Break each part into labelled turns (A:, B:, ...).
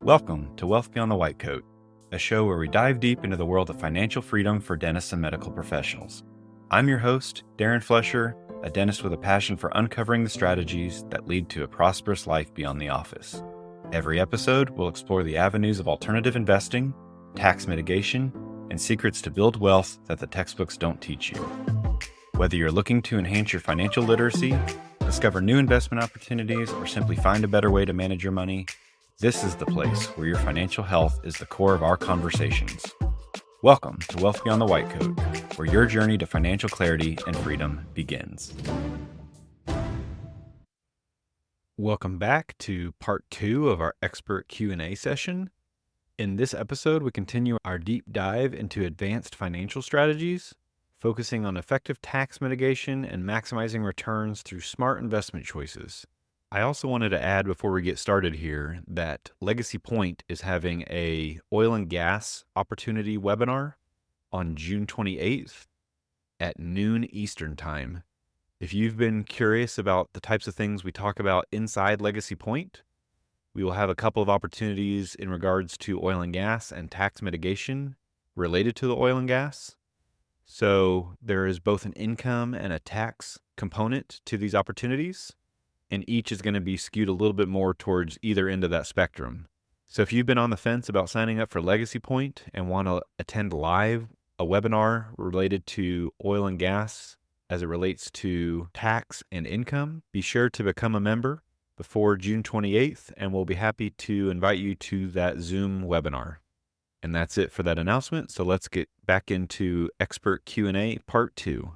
A: Welcome to Wealth Beyond the White Coat, a show where we dive deep into the world of financial freedom for dentists and medical professionals. I'm your host, Darren Flesher, a dentist with a passion for uncovering the strategies that lead to a prosperous life beyond the office. Every episode will explore the avenues of alternative investing, tax mitigation, and secrets to build wealth that the textbooks don't teach you. Whether you're looking to enhance your financial literacy, discover new investment opportunities, or simply find a better way to manage your money, this is the place where your financial health is the core of our conversations. Welcome to Wealth Beyond the White Coat, where your journey to financial clarity and freedom begins. Welcome back to part 2 of our expert Q&A session. In this episode, we continue our deep dive into advanced financial strategies, focusing on effective tax mitigation and maximizing returns through smart investment choices. I also wanted to add before we get started here that Legacy Point is having a oil and gas opportunity webinar on June 28th at noon Eastern Time. If you've been curious about the types of things we talk about inside Legacy Point, we will have a couple of opportunities in regards to oil and gas and tax mitigation related to the oil and gas. So there is both an income and a tax component to these opportunities, and each is going to be skewed a little bit more towards either end of that spectrum. So if you've been on the fence about signing up for Legacy Point and want to attend live a webinar related to oil and gas as it relates to tax and income, be sure to become a member before June 28th, and we'll be happy to invite you to that Zoom webinar. And that's it for that announcement. So let's get back into Expert Q&A Part 2.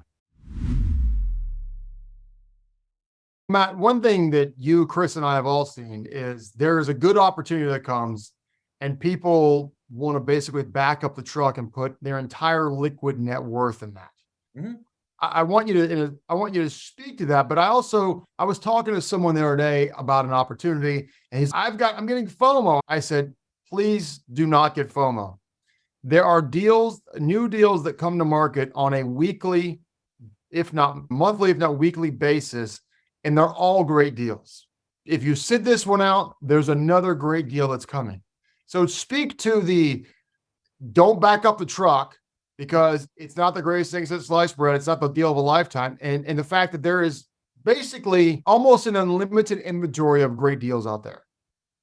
B: Matt, one thing that you, Chris, and I have all seen is there's a good opportunity that comes and people want to basically back up the truck and put their entire liquid net worth in that. Mm-hmm. I want you to speak to that, but I was talking to someone the other day about an opportunity, and I'm getting FOMO. I said, please do not get FOMO. There are new deals that come to market on a weekly, if not monthly, if not weekly basis. And they're all great deals. If you sit this one out, there's another great deal that's coming. So speak to don't back up the truck, because it's not the greatest thing since sliced bread. It's not the deal of a lifetime. And the fact that there is basically almost an unlimited inventory of great deals out there.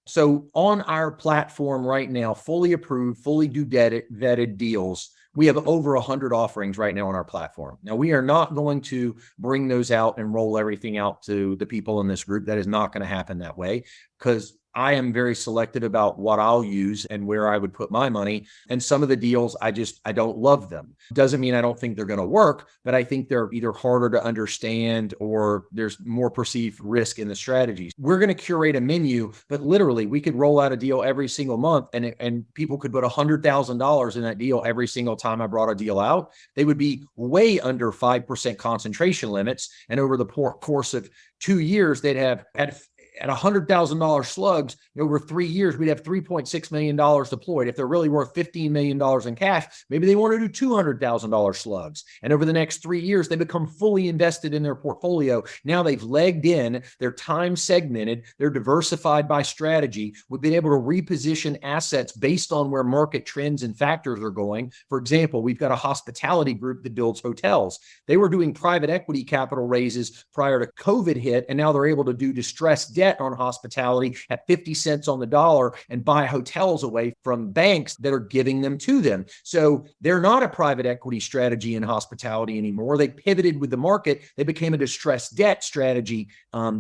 C: So on our platform right now, fully approved, fully vetted deals, we have over 100 offerings right now on our platform. Now, we are not going to bring those out and roll everything out to the people in this group. That is not going to happen that way, because I am very selective about what I'll use and where I would put my money. And some of the deals, I don't love them. Doesn't mean I don't think they're going to work, but I think they're either harder to understand or there's more perceived risk in the strategies. We're going to curate a menu, but literally we could roll out a deal every single month and people could put $100,000 in that deal every single time I brought a deal out. They would be way under 5% concentration limits. And over the course of 2 years, they'd have at $100,000 slugs, over 3 years, we'd have $3.6 million deployed. If they're really worth $15 million in cash, maybe they want to do $200,000 slugs. And over the next 3 years, they become fully invested in their portfolio. Now they've legged in, they're time segmented, they're diversified by strategy. We've been able to reposition assets based on where market trends and factors are going. For example, we've got a hospitality group that builds hotels. They were doing private equity capital raises prior to COVID hit, and now they're able to do distressed debt on hospitality at 50 cents on the dollar and buy hotels away from banks that are giving them to them. So they're not a private equity strategy in hospitality anymore. They pivoted with the market. They became a distressed debt strategy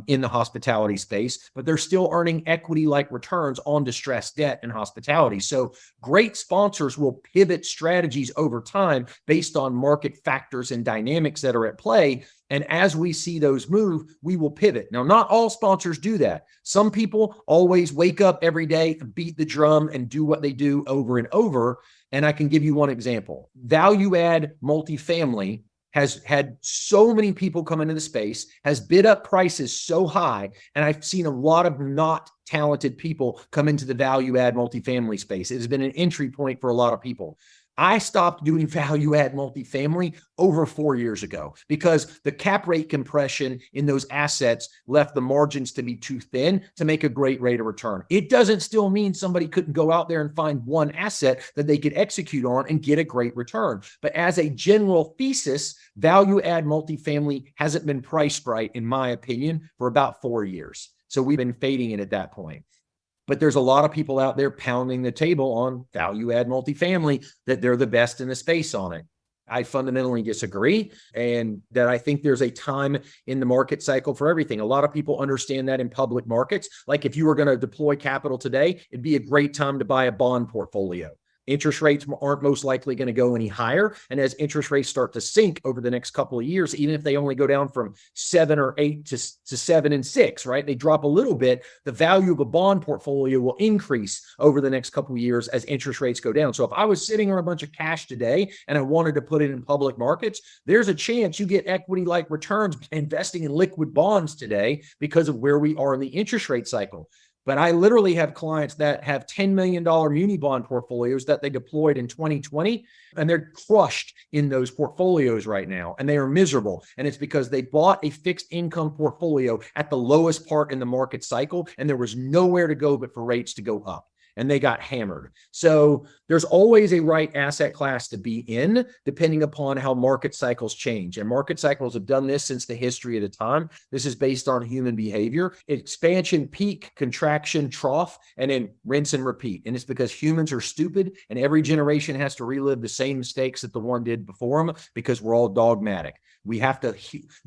C: in the hospitality space, but they're still earning equity-like returns on distressed debt in hospitality. So great sponsors will pivot strategies over time based on market factors and dynamics that are at play. And as we see those move, we will pivot. Now, not all sponsors do that. Some people always wake up every day, beat the drum, and do what they do over and over. And I can give you one example. Value add multifamily has had so many people come into the space, has bid up prices so high, and I've seen a lot of not talented people come into the value add multifamily space. It has been an entry point for a lot of people. I stopped doing value add multifamily over 4 years ago because the cap rate compression in those assets left the margins to be too thin to make a great rate of return. It doesn't still mean somebody couldn't go out there and find one asset that they could execute on and get a great return. But as a general thesis, value add multifamily hasn't been priced right, in my opinion, for about 4 years. So we've been fading it at that point. But there's a lot of people out there pounding the table on value add multifamily that they're the best in the space on it. I fundamentally disagree, and that I think there's a time in the market cycle for everything. A lot of people understand that in public markets. Like if you were going to deploy capital today, it'd be a great time to buy a bond portfolio. Interest rates aren't most likely going to go any higher. And as interest rates start to sink over the next couple of years, even if they only go down from 7 or 8 to 7 and 6, right? They drop a little bit. The value of a bond portfolio will increase over the next couple of years as interest rates go down. So if I was sitting on a bunch of cash today and I wanted to put it in public markets, there's a chance you get equity-like returns investing in liquid bonds today because of where we are in the interest rate cycle. But I literally have clients that have $10 million muni bond portfolios that they deployed in 2020, and they're crushed in those portfolios right now, and they are miserable. And it's because they bought a fixed income portfolio at the lowest part in the market cycle, and there was nowhere to go but for rates to go up. And they got hammered. So there's always a right asset class to be in, depending upon how market cycles change. And market cycles have done this since the history of the time. This is based on human behavior: expansion, peak, contraction, trough, and then rinse and repeat. And it's because humans are stupid, and every generation has to relive the same mistakes that the one did before them because we're all dogmatic. We have to,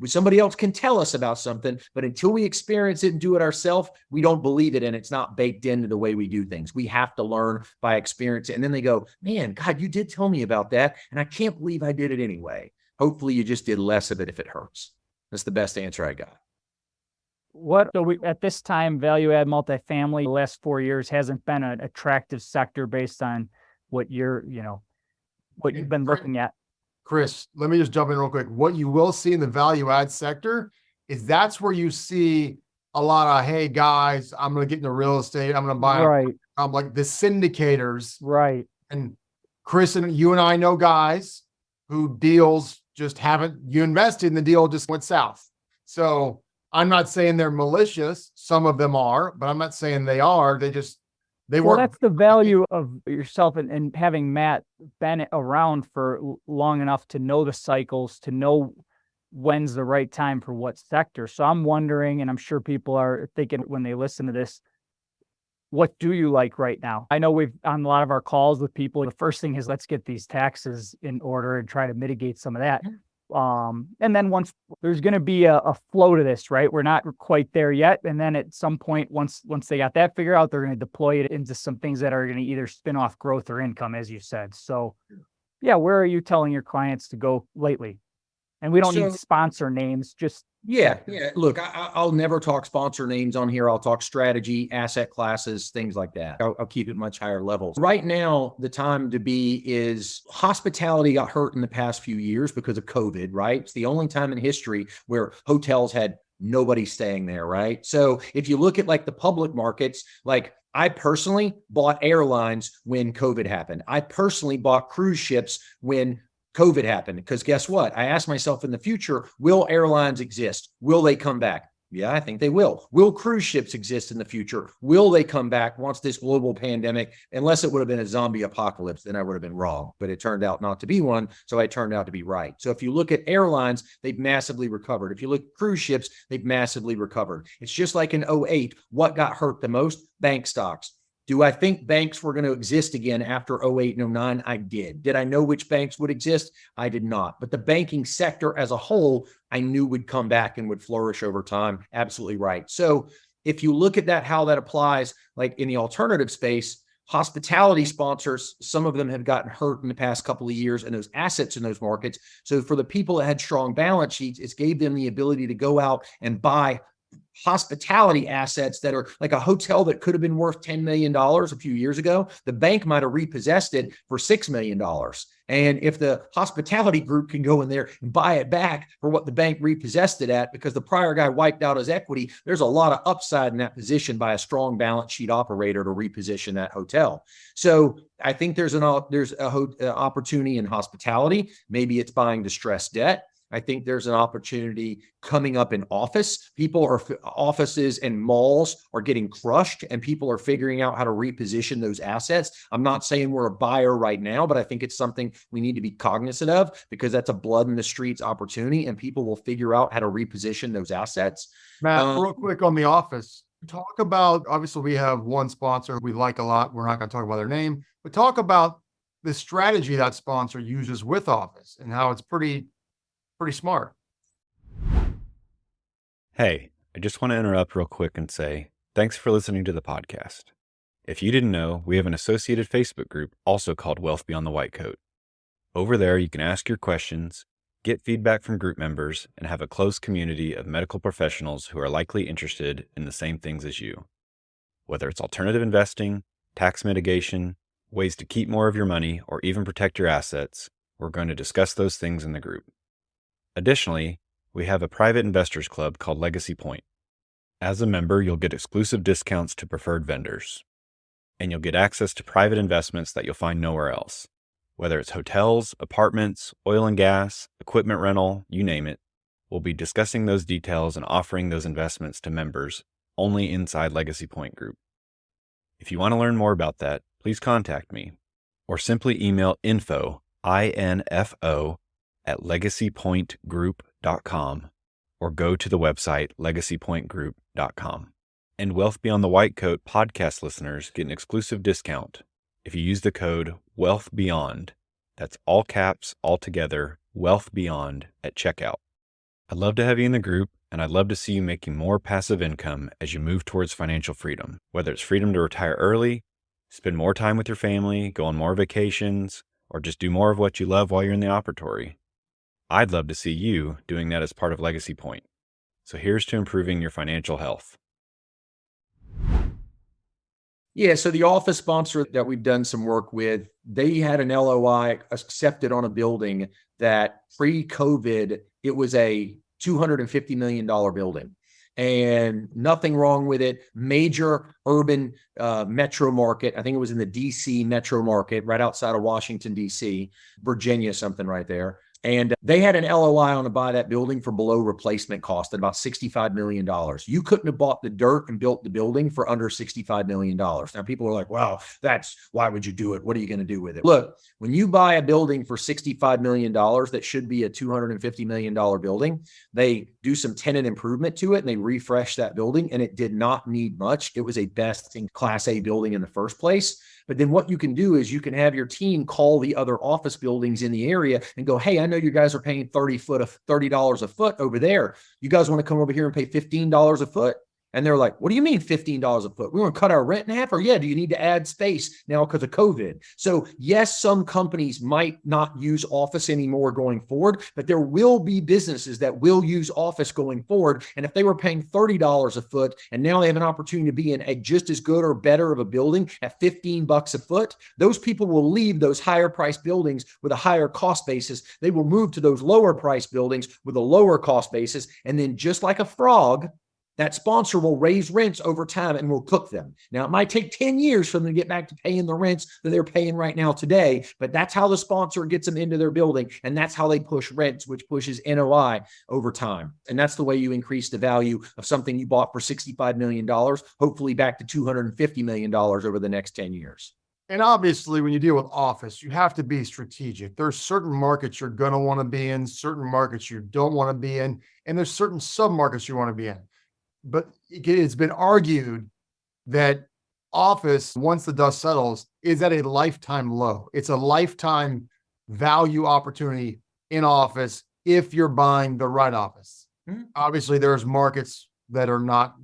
C: somebody else can tell us about something, but until we experience it and do it ourselves, we don't believe it, and it's not baked into the way we do things. We have to learn by experience. And then they go, man, God, you did tell me about that, and I can't believe I did it anyway. Hopefully you just did less of it if it hurts. That's the best answer I got.
D: So we, at this time, value add multifamily, the last 4 years hasn't been an attractive sector based on what what you've been looking at.
B: Chris, let me just jump in real quick. What you will see in the value add sector is that's where you see a lot of, hey guys, I'm going to get into real estate. I'm going to buy,
D: Right,
B: like the syndicators.
D: right.
B: And Chris and you and I know guys who deals just haven't, you invested in the deal, just went south. So I'm not saying they're malicious. Some of them are, but I'm not saying they are. They
D: Well,
B: weren't.
D: that's the value of yourself and having Matt been around for long enough to know the cycles, to know when's the right time for what sector. So I'm wondering, and I'm sure people are thinking when they listen to this, what do you like right now? I know we've on a lot of our calls with people, the first thing is let's get these taxes in order and try to mitigate some of that. And then once there's going to be a flow to this, right? We're not quite there yet. And then at some point, once they got that figured out, they're going to deploy it into some things that are going to either spin off growth or income, as you said. So yeah, where are you telling your clients to go lately? And we don't need sponsor names, just
C: Yeah. Look, I'll never talk sponsor names on here. I'll talk strategy, asset classes, things like that. I'll keep it much higher levels. Right now, the time to be is hospitality got hurt in the past few years because of COVID, right? It's the only time in history where hotels had nobody staying there, right? So if you look at like the public markets, like I personally bought airlines when COVID happened. I personally bought cruise ships when COVID happened, because guess what? I asked myself in the future, will airlines exist? Will they come back? Yeah, I think they will. Will cruise ships exist in the future? Will they come back once this global pandemic, unless it would have been a zombie apocalypse, then I would have been wrong, but it turned out not to be one. So I turned out to be right. So if you look at airlines, they've massively recovered. If you look at cruise ships, they've massively recovered. It's just like in 08, what got hurt the most? Bank stocks. Do I think banks were going to exist again after 08 and 09? I did. Did I know which banks would exist? I did not. But the banking sector as a whole, I knew would come back and would flourish over time. Absolutely right. So if you look at that, how that applies, like in the alternative space, hospitality sponsors, some of them have gotten hurt in the past couple of years, and those assets in those markets. So for the people that had strong balance sheets, it gave them the ability to go out and buy hospitality assets that are like a hotel that could have been worth $10 million a few years ago. The bank might have repossessed it for $6 million. And if the hospitality group can go in there and buy it back for what the bank repossessed it at because the prior guy wiped out his equity, there's a lot of upside in that position by a strong balance sheet operator to reposition that hotel. So I think there's an opportunity in hospitality. Maybe it's buying distressed debt. I think there's an opportunity coming up in office. Offices and malls are getting crushed and people are figuring out how to reposition those assets. I'm not saying we're a buyer right now, but I think it's something we need to be cognizant of because that's a blood in the streets opportunity and people will figure out how to reposition those assets.
B: Matt, real quick on the office, talk about, obviously we have one sponsor we like a lot. We're not going to talk about their name, but talk about the strategy that sponsor uses with office and how it's pretty smart.
A: Hey, I just want to interrupt real quick and say thanks for listening to the podcast. If you didn't know, we have an associated Facebook group also called Wealth Beyond the White Coat. Over there, you can ask your questions, get feedback from group members, and have a close community of medical professionals who are likely interested in the same things as you. Whether it's alternative investing, tax mitigation, ways to keep more of your money, or even protect your assets, we're going to discuss those things in the group. Additionally, we have a private investors club called Legacy Point. As a member, you'll get exclusive discounts to preferred vendors, and you'll get access to private investments that you'll find nowhere else. Whether it's hotels, apartments, oil and gas, equipment rental, you name it, we'll be discussing those details and offering those investments to members only inside Legacy Point Group. If you want to learn more about that, please contact me or simply email info, INFO, at legacypointgroup.com or go to the website legacypointgroup.com. And Wealth Beyond the White Coat podcast listeners get an exclusive discount if you use the code WealthBeyond. That's all caps, all together, WealthBeyond at checkout. I'd love to have you in the group, and I'd love to see you making more passive income as you move towards financial freedom, whether it's freedom to retire early, spend more time with your family, go on more vacations, or just do more of what you love while you're in the operatory. I'd love to see you doing that as part of Legacy Point. So here's to improving your financial health.
C: Yeah, so the office sponsor that we've done some work with, they had an LOI accepted on a building that pre-COVID, it was a $250 million building. And nothing wrong with it. Major urban metro market. I think it was in the DC metro market, right outside of Washington, DC, Virginia, something right there. And they had an LOI on to buy that building for below replacement cost at about $65 million. You couldn't have bought the dirt and built the building for under $65 million. Now, people are like, wow, why would you do it? What are you going to do with it? Look, when you buy a building for $65 million, that should be a $250 million building, they do some tenant improvement to it and they refresh that building, and it did not need much. It was a best in Class A building in the first place. But then what you can do is you can have your team call the other office buildings in the area and go, hey, I know you guys are paying $30 a foot over there. You guys want to come over here and pay $15 a foot? And they're like, what do you mean $15 a foot? We want to cut our rent in half? Or yeah, do you need to add space now because of COVID? So yes, some companies might not use office anymore going forward, but there will be businesses that will use office going forward. And if they were paying $30 a foot and now they have an opportunity to be in a just as good or better of a building at $15 a foot, those people will leave those higher priced buildings with a higher cost basis. They will move to those lower priced buildings with a lower cost basis. And then just like a frog, that sponsor will raise rents over time and will cook them. Now, it might take 10 years for them to get back to paying the rents that they're paying right now today, but that's how the sponsor gets them into their building. And that's how they push rents, which pushes NOI over time. And that's the way you increase the value of something you bought for $65 million, hopefully back to $250 million over the next 10 years.
B: And obviously, when you deal with office, you have to be strategic. There's certain markets you're going to want to be in, certain markets you don't want to be in, and there's certain sub-markets you want to be in. But it's been argued that office, once the dust settles, is at a lifetime low. It's a lifetime value opportunity in office if you're buying the right office. Mm-hmm. Obviously, there's markets that you're not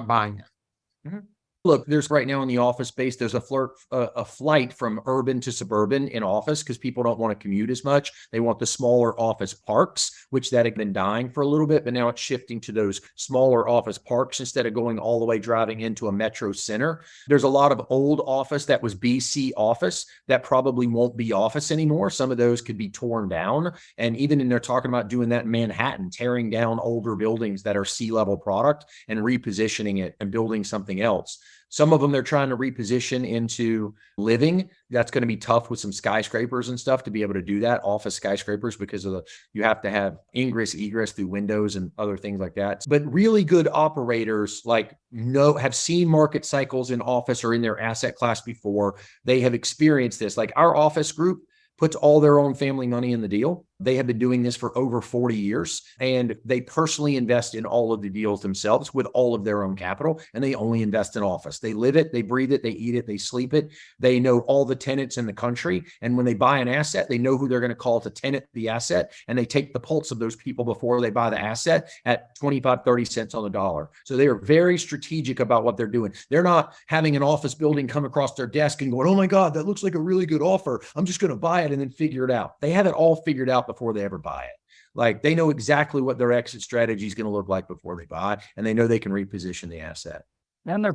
B: buying it.
C: Mm-hmm. Look, there's right now in the office space, there's a flight from urban to suburban in office because people don't want to commute as much. They want the smaller office parks, which that had been dying for a little bit, but now it's shifting to those smaller office parks instead of going all the way driving into a metro center. There's a lot of old office that was BC office that probably won't be office anymore. Some of those could be torn down. And even in they're talking about doing that in Manhattan, tearing down older buildings that are C-level product and repositioning it and building something else. Some of them they're trying to reposition into living. That's going to be tough with some skyscrapers and stuff to be able to do that, office skyscrapers, because of you have to have ingress, egress through windows and other things like that. But really good operators have seen market cycles in office or in their asset class before. They have experienced this. Like our office group puts all their own family money in the deal. They have been doing this for over 40 years, and they personally invest in all of the deals themselves with all of their own capital, and they only invest in office. They live it, they breathe it, they eat it, they sleep it. They know all the tenants in the country, and when they buy an asset, they know who they're going to call to tenant the asset, and they take the pulse of those people before they buy the asset at 25, 30 cents on the dollar. So they are very strategic about what they're doing. They're not having an office building come across their desk and going, oh my God, that looks like a really good offer. I'm just going to buy it and then figure it out. They have it all figured out before they ever buy it. Like they know exactly what their exit strategy is going to look like before they buy, and they know they can reposition the asset.
D: And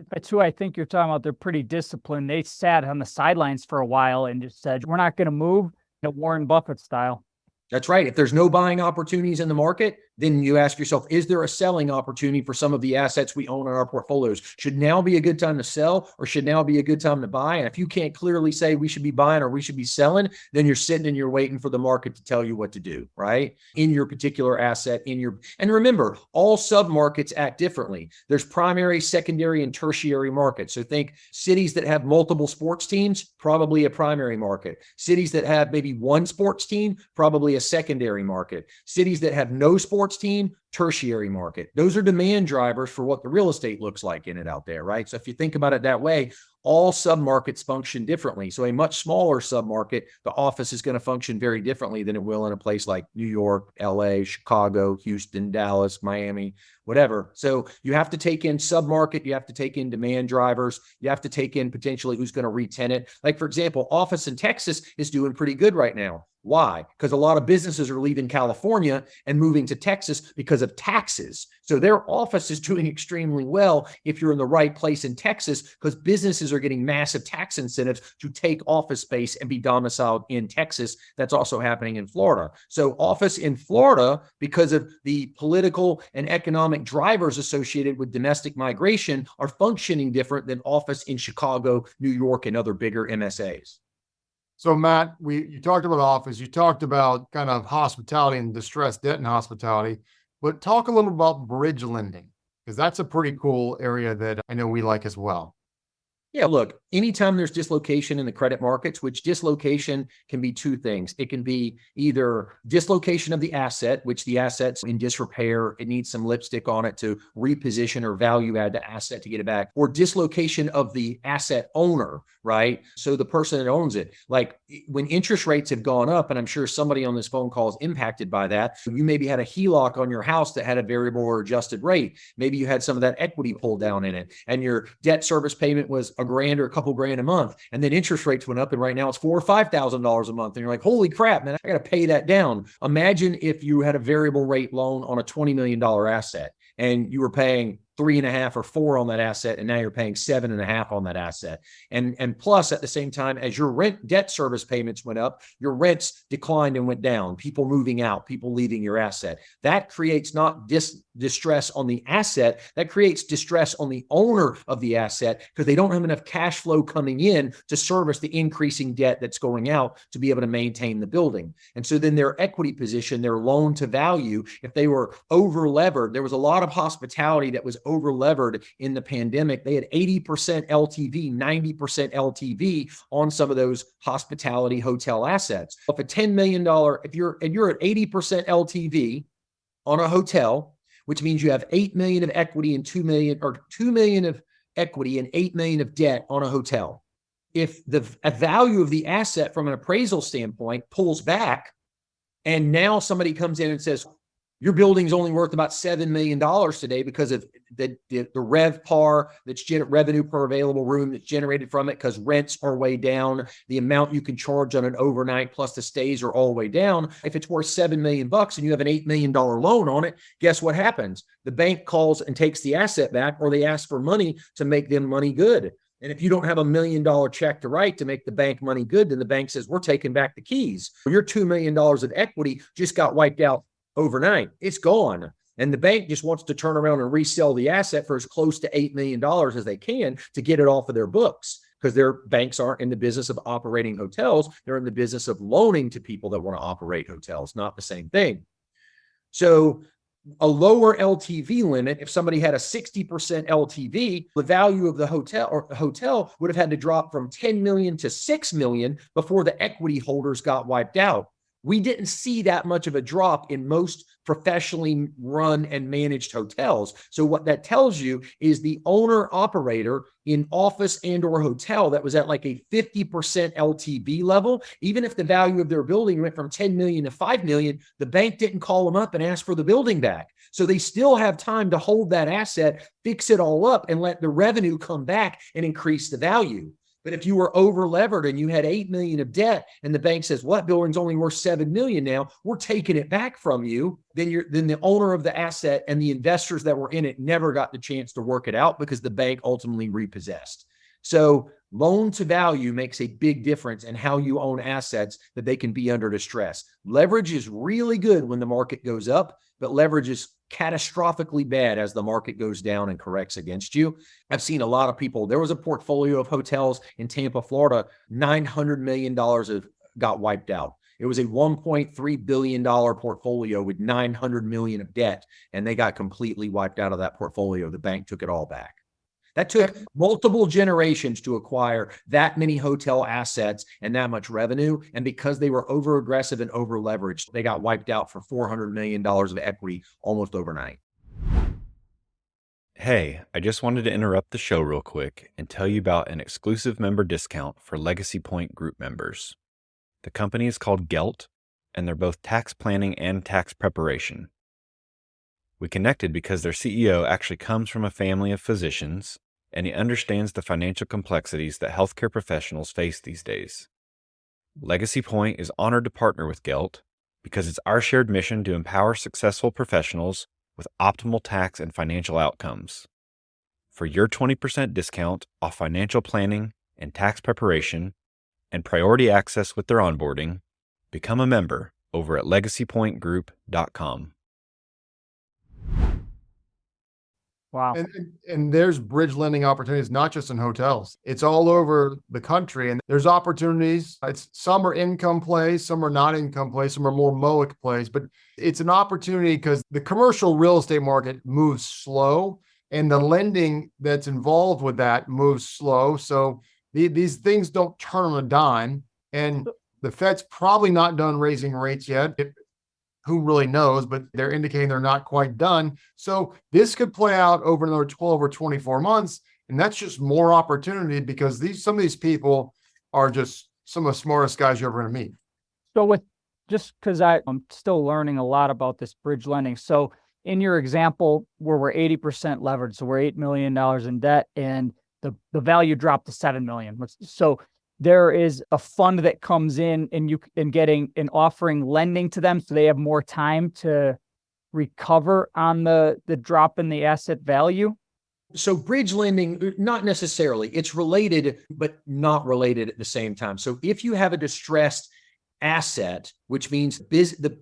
D: that's who I think you're talking about. They're pretty disciplined. They sat on the sidelines for a while and just said, we're not going to move, Warren Buffett style.
C: That's right. If there's no buying opportunities in the market, then you ask yourself, is there a selling opportunity for some of the assets we own in our portfolios? Should now be a good time to sell, or should now be a good time to buy? And if you can't clearly say we should be buying or we should be selling, then you're sitting and you're waiting for the market to tell you what to do, right? In your particular asset, and remember, all submarkets act differently. There's primary, secondary, and tertiary markets. So think cities that have multiple sports teams, probably a primary market. Cities that have maybe one sports team, probably a secondary market. Cities that have no sports team, tertiary market. Those are demand drivers for what the real estate looks like in it out there, right? So if you think about it that way, all submarkets function differently. So a much smaller submarket, the office is going to function very differently than it will in a place like New York, LA, Chicago, Houston, Dallas, Miami, whatever. So you have to take in submarket, you have to take in demand drivers, you have to take in potentially who's going to re-tenant. Like for example, office in Texas is doing pretty good right now. Why? Because a lot of businesses are leaving California and moving to Texas because of taxes. So their office is doing extremely well if you're in the right place in Texas, because businesses are getting massive tax incentives to take office space and be domiciled in Texas. That's also happening in Florida. So office in Florida, because of the political and economic drivers associated with domestic migration, are functioning different than office in Chicago, New York, and other bigger MSAs.
B: So Matt, you talked about office, you talked about kind of hospitality and distressed debt in hospitality, but talk a little about bridge lending, because that's a pretty cool area that I know we like as well.
C: Yeah, look, anytime there's dislocation in the credit markets, which dislocation can be two things. It can be either dislocation of the asset, which the asset's in disrepair, it needs some lipstick on it to reposition or value add the asset to get it back, or dislocation of the asset owner, right? So the person that owns it, like when interest rates have gone up, and I'm sure somebody on this phone call is impacted by that. You maybe had a HELOC on your house that had a variable or adjusted rate. Maybe you had some of that equity pulled down in it, and your debt service payment was $1,000 or a couple grand a month, and then interest rates went up, and right now it's $4,000 or $5,000 a month, and you're like, holy crap, man, I got to pay that down. Imagine if you had a variable rate loan on a $20 million asset and you were paying 3.5 or 4 on that asset, and now you're paying 7.5 on that asset. And plus, at the same time, as your rent debt service payments went up, your rents declined and went down. People moving out, people leaving your asset. That creates not distress on the asset, that creates distress on the owner of the asset, because they don't have enough cash flow coming in to service the increasing debt that's going out to be able to maintain the building. And so then their equity position, their loan to value, if they were over levered, there was a lot of hospitality that was over levered in the pandemic. They had 80% LTV, 90% LTV on some of those hospitality hotel assets. If a $10 million, if you're at 80% LTV on a hotel, which means you have 8 million of equity and 2 million of equity and 8 million of debt on a hotel. If the value of the asset from an appraisal standpoint pulls back, and now somebody comes in and says, Your building's only worth about $7 million today because of the RevPAR, that's revenue per available room that's generated from it, because rents are way down. The amount you can charge on an overnight plus the stays are all way down. If it's worth $7 million and you have an $8 million loan on it, guess what happens? The bank calls and takes the asset back, or they ask for money to make them money good. And if you don't have $1 million check to write to make the bank money good, then the bank says, we're taking back the keys. Your $2 million of equity just got wiped out overnight. It's gone. And the bank just wants to turn around and resell the asset for as close to $8 million as they can to get it off of their books, because their banks aren't in the business of operating hotels. They're in the business of loaning to people that want to operate hotels. Not the same thing. So a lower LTV limit, if somebody had a 60% LTV, the value of the hotel would have had to drop from 10 million to 6 million before the equity holders got wiped out. We didn't see that much of a drop in most professionally run and managed hotels. So what that tells you is the owner operator in office and or hotel that was at like a 50% LTV level, even if the value of their building went from 10 million to 5 million, the bank didn't call them up and ask for the building back. So they still have time to hold that asset, fix it all up, and let the revenue come back and increase the value. But if you were over levered and you had 8 million of debt and the bank says, what, building's only worth 7 million now, we're taking it back from you, then the owner of the asset and the investors that were in it never got the chance to work it out because the bank ultimately repossessed. So loan to value makes a big difference in how you own assets that they can be under distress. Leverage is really good when the market goes up, but leverage is catastrophically bad as the market goes down and corrects against you. I've seen a lot of people. There was a portfolio of hotels in Tampa, Florida, $900 million got wiped out. It was a $1.3 billion portfolio with $900 million of debt, and they got completely wiped out of that portfolio. The bank took it all back. That took multiple generations to acquire that many hotel assets and that much revenue. And because they were over aggressive and over leveraged, they got wiped out for $400 million of equity almost overnight.
A: Hey, I just wanted to interrupt the show real quick and tell you about an exclusive member discount for Legacy Point Group members. The company is called Gelt, and they're both tax planning and tax preparation. We connected because their CEO actually comes from a family of physicians, and he understands the financial complexities that healthcare professionals face these days. Legacy Point is honored to partner with Gelt because it's our shared mission to empower successful professionals with optimal tax and financial outcomes. For your 20% discount off financial planning and tax preparation and priority access with their onboarding, become a member over at legacypointgroup.com.
D: Wow.
B: And there's bridge lending opportunities, not just in hotels. It's all over the country. And there's opportunities. Some are income plays, some are not income plays, some are more MOIC plays, but it's an opportunity because the commercial real estate market moves slow and the lending that's involved with that moves slow. So these things don't turn on a dime. And the Fed's probably not done raising rates yet. Who really knows, but they're indicating they're not quite done. So this could play out over another 12 or 24 months. And that's just more opportunity because some of these people are just some of the smartest guys you're ever going to meet.
D: So just because I'm still learning a lot about this bridge lending. So in your example where we're 80% leveraged, so we're $8 million in debt and the value dropped to 7 million. So there is a fund that comes in and getting an offering lending to them so they have more time to recover on the drop in the asset value.
C: So bridge lending, not necessarily. It's related, but not related at the same time. So if you have a distressed asset, which means the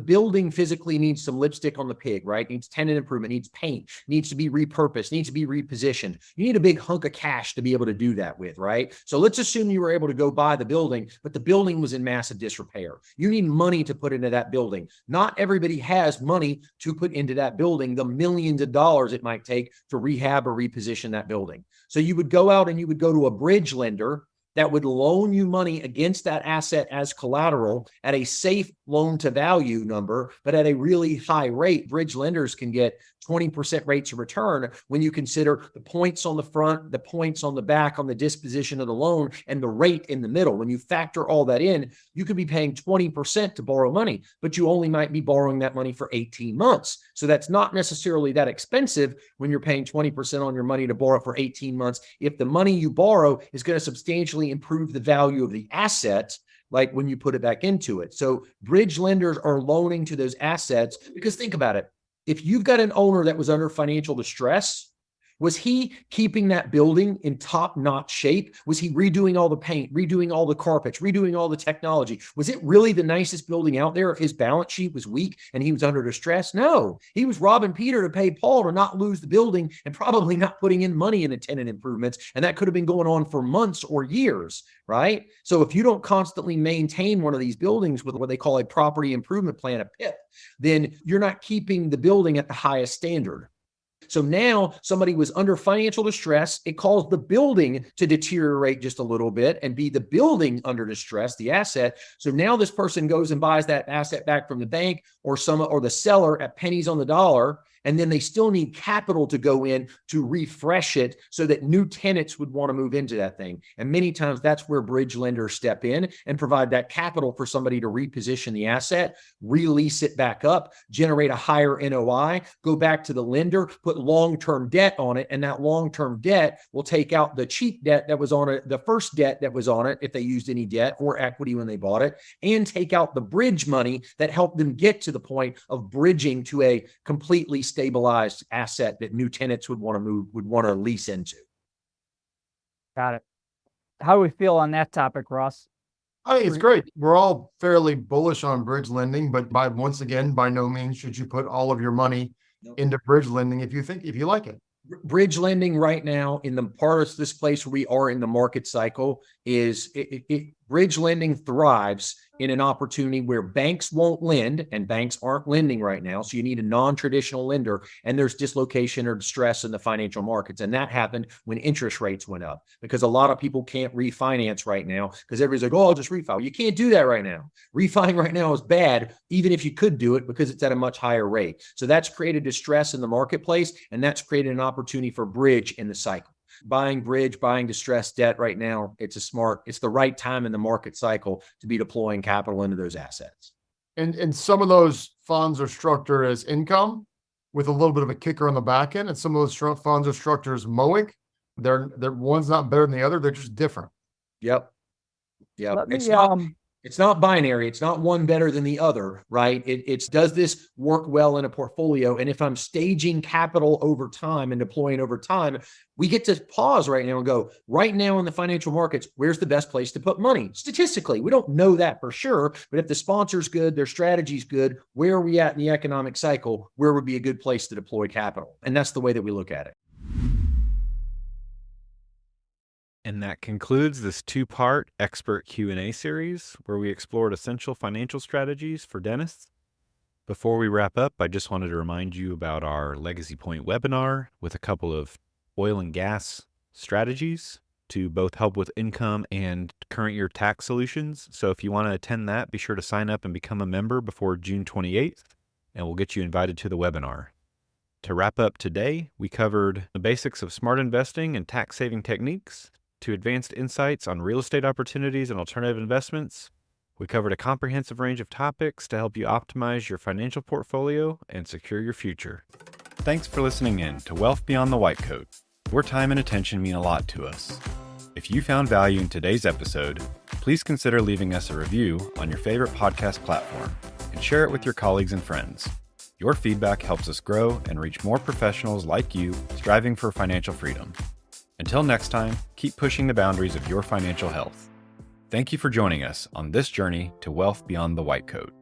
C: building physically needs some lipstick on the pig, right? Needs tenant improvement, needs paint, needs to be repurposed, needs to be repositioned. You need a big hunk of cash to be able to do that with, right? So let's assume you were able to go buy the building, but the building was in massive disrepair. You need money to put into that building. Not everybody has money to put into that building, the millions of dollars it might take to rehab or reposition that building. So you would go out and you would go to a bridge lender that would loan you money against that asset as collateral at a safe loan to value number, but at a really high rate. Bridge lenders can get 20% rates of return when you consider the points on the front, the points on the back on the disposition of the loan, and the rate in the middle. When you factor all that in, you could be paying 20% to borrow money, but you only might be borrowing that money for 18 months. So that's not necessarily that expensive when you're paying 20% on your money to borrow for 18 months. If the money you borrow is going to substantially improve the value of the asset, like when you put it back into it. So bridge lenders are loaning to those assets because think about it. If you've got an owner that was under financial distress, was he keeping that building in top-notch shape? Was he redoing all the paint, redoing all the carpets, redoing all the technology? Was it really the nicest building out there if his balance sheet was weak and he was under distress? No, he was robbing Peter to pay Paul to not lose the building and probably not putting in money into tenant improvements. And that could have been going on for months or years, right? So if you don't constantly maintain one of these buildings with what they call a property improvement plan, a PIP, then you're not keeping the building at the highest standard. So now somebody was under financial distress. It caused the building to deteriorate just a little bit and be the building under distress, the asset. So now this person goes and buys that asset back from the bank or the seller at pennies on the dollar. And then they still need capital to go in to refresh it so that new tenants would want to move into that thing. And many times that's where bridge lenders step in and provide that capital for somebody to reposition the asset, release it back up, generate a higher NOI, go back to the lender, put long-term debt on it. And that long-term debt will take out the cheap debt that was on it, the first debt that was on it, if they used any debt or equity when they bought it, and take out the bridge money that helped them get to the point of bridging to a completely stabilized asset that new tenants would want to lease into.
D: Got it. How do we feel on that topic, Ross?
B: I think it's great. We're all fairly bullish on bridge lending, but once again, by no means should you put all of your money into bridge lending if you like it.
C: Bridge lending right now in the part of this place where we are in the market cycle is bridge lending thrives in an opportunity where banks won't lend and banks aren't lending right now. So you need a non-traditional lender and there's dislocation or distress in the financial markets. And that happened when interest rates went up because a lot of people can't refinance right now because everybody's like, oh, I'll just refi. You can't do that right now. Refining right now is bad, even if you could do it because it's at a much higher rate. So that's created distress in the marketplace and that's created an opportunity for bridge in the cycle. Buying bridge, buying distressed debt right now, it's the right time in the market cycle to be deploying capital into those assets.
B: And some of those funds are structured as income with a little bit of a kicker on the back end. And some of those funds are structured as MOIC. They're one's not better than the other. They're just different.
C: Yep. It's not binary. It's not one better than the other, right? It's does this work well in a portfolio? And if I'm staging capital over time and deploying over time, we get to pause right now and go, right now in the financial markets, where's the best place to put money? Statistically, we don't know that for sure, but if the sponsor's good, their strategy's good, where are we at in the economic cycle? Where would be a good place to deploy capital? And that's the way that we look at it.
A: And that concludes this two-part expert Q&A series where we explored essential financial strategies for dentists. Before we wrap up, I just wanted to remind you about our Legacy Point webinar with a couple of oil and gas strategies to both help with income and current year tax solutions. So if you want to attend that, be sure to sign up and become a member before June 28th, and we'll get you invited to the webinar. To wrap up today, we covered the basics of smart investing and tax-saving techniques, to advanced insights on real estate opportunities and alternative investments. We covered a comprehensive range of topics to help you optimize your financial portfolio and secure your future. Thanks for listening in to Wealth Beyond the White Coat. Your time and attention mean a lot to us. If you found value in today's episode, please consider leaving us a review on your favorite podcast platform and share it with your colleagues and friends. Your feedback helps us grow and reach more professionals like you striving for financial freedom. Until next time, keep pushing the boundaries of your financial health. Thank you for joining us on this journey to wealth beyond the white coat.